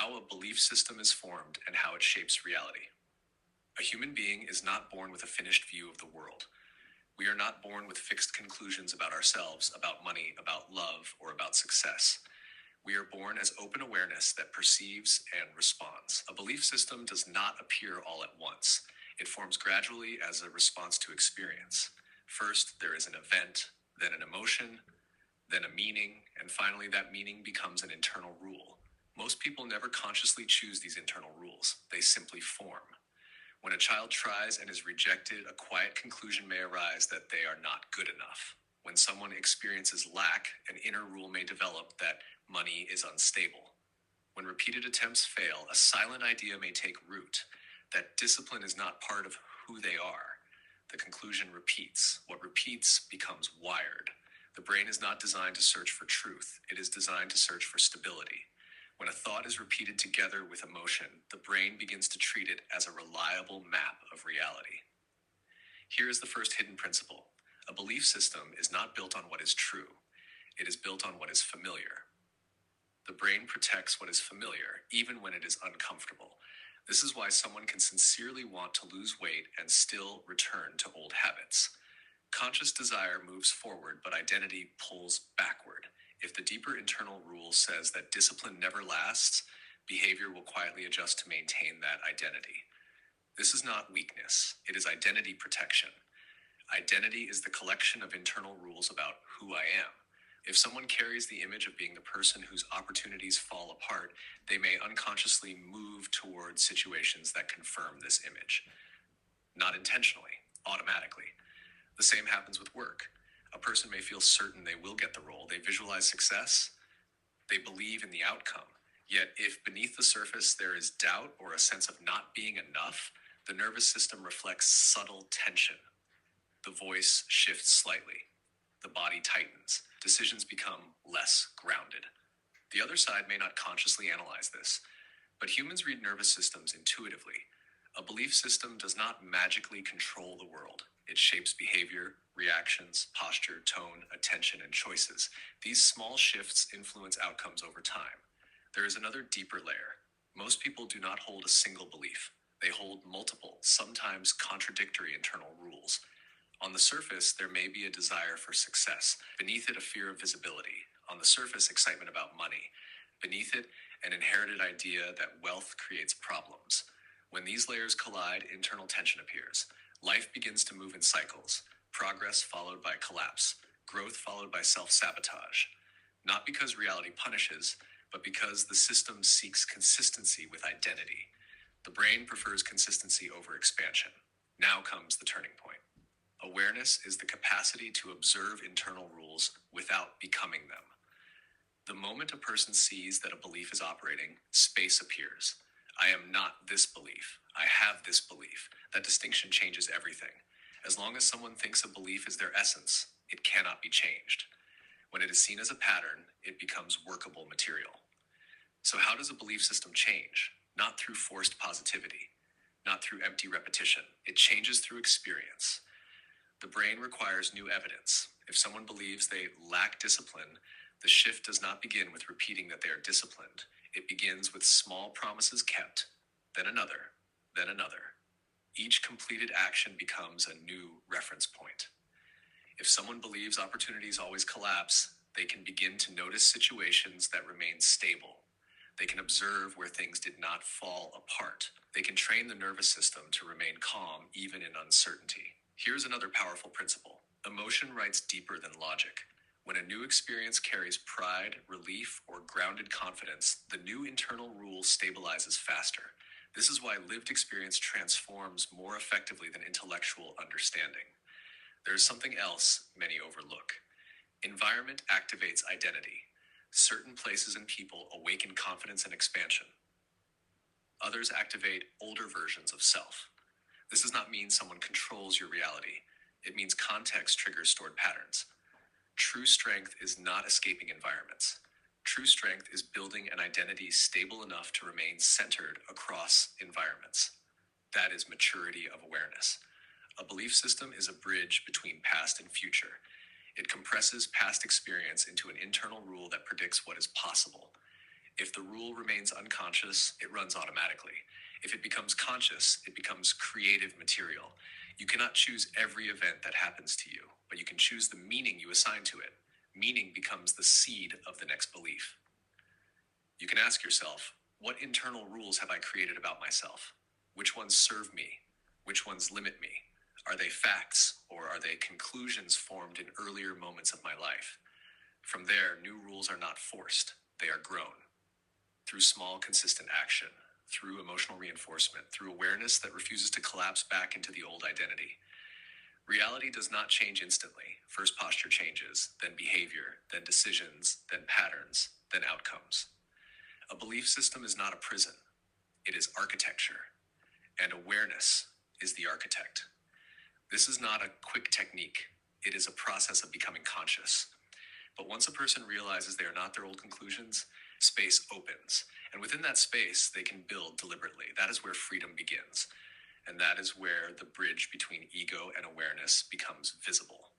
How a belief system is formed and how it shapes reality. A human being is not born with a finished view of the world. We are not born with fixed conclusions about ourselves, about money, about love, or about success. We are born as open awareness that perceives and responds. A belief system does not appear all at once. It forms gradually as a response to experience. First, there is an event, then an emotion, then a meaning, and finally that meaning becomes an internal rule. Most people never consciously choose these internal rules. They simply form. When a child tries and is rejected, a quiet conclusion may arise that they are not good enough. When someone experiences lack, an inner rule may develop that money is unstable. When repeated attempts fail, a silent idea may take root that discipline is not part of who they are. The conclusion repeats. What repeats becomes wired. The brain is not designed to search for truth. It is designed to search for stability. When a thought is repeated together with emotion, the brain begins to treat it as a reliable map of reality. Here is the first hidden principle. A belief system is not built on what is true. It is built on what is familiar. The brain protects what is familiar, even when it is uncomfortable. This is why someone can sincerely want to lose weight and still return to old habits. Conscious desire moves forward, but identity pulls backward. If the deeper internal rule says that discipline never lasts, behavior will quietly adjust to maintain that identity. This is not weakness, it is identity protection. Identity is the collection of internal rules about who I am. If someone carries the image of being the person whose opportunities fall apart, they may unconsciously move towards situations that confirm this image. Not intentionally, automatically. The same happens with work. A person may feel certain they will get the role. They visualize success. They believe in the outcome. Yet, if beneath the surface there is doubt or a sense of not being enough, the nervous system reflects subtle tension. The voice shifts slightly. The body tightens. Decisions become less grounded. The other side may not consciously analyze this, but humans read nervous systems intuitively. A belief system does not magically control the world. It shapes behavior, reactions, posture, tone, attention, and choices. These small shifts influence outcomes over time. There is another deeper layer. Most people do not hold a single belief. They hold multiple, sometimes contradictory internal rules. On the surface, there may be a desire for success. Beneath it, a fear of visibility. On the surface, excitement about money. Beneath it, an inherited idea that wealth creates problems. When these layers collide, internal tension appears. Life begins to move in cycles. Progress followed by collapse. Growth followed by self-sabotage. Not because reality punishes, but because the system seeks consistency with identity. The brain prefers consistency over expansion. Now comes the turning point. Awareness is the capacity to observe internal rules without becoming them. The moment a person sees that a belief is operating, space appears. I am not this belief. I have this belief. That distinction changes everything. As long as someone thinks a belief is their essence, it cannot be changed. When it is seen as a pattern, it becomes workable material. So how does a belief system change? Not through forced positivity, not through empty repetition. It changes through experience. The brain requires new evidence. If someone believes they lack discipline, the shift does not begin with repeating that they are disciplined. It begins with small promises kept, then another, then another. Each completed action becomes a new reference point. If someone believes opportunities always collapse, they can begin to notice situations that remain stable. They can observe where things did not fall apart. They can train the nervous system to remain calm even in uncertainty. Here's another powerful principle. Emotion writes deeper than logic. When a new experience carries pride, relief, or grounded confidence, the new internal rule stabilizes faster. This is why lived experience transforms more effectively than intellectual understanding. There is something else many overlook. Environment activates identity. Certain places and people awaken confidence and expansion. Others activate older versions of self. This does not mean someone controls your reality. It means context triggers stored patterns. True strength is not escaping environments. True strength is building an identity stable enough to remain centered across environments. That is maturity of awareness. A belief system is a bridge between past and future. It compresses past experience into an internal rule that predicts what is possible. If the rule remains unconscious, it runs automatically. If it becomes conscious, it becomes creative material. You cannot choose every event that happens to you, but you can choose the meaning you assign to it. Meaning becomes the seed of the next belief. You can ask yourself, what internal rules have I created about myself? Which ones serve me? Which ones limit me? Are they facts, or are they conclusions formed in earlier moments of my life? From there, new rules are not forced, they are grown. Through small, consistent action, through emotional reinforcement, through awareness that refuses to collapse back into the old identity. Reality does not change instantly. First posture changes, then behavior, then decisions, then patterns, then outcomes. A belief system is not a prison. It is architecture. And awareness is the architect. This is not a quick technique. It is a process of becoming conscious. But once a person realizes they are not their old conclusions, space opens. And within that space, they can build deliberately. That is where freedom begins. And that is where the bridge between ego and awareness becomes visible.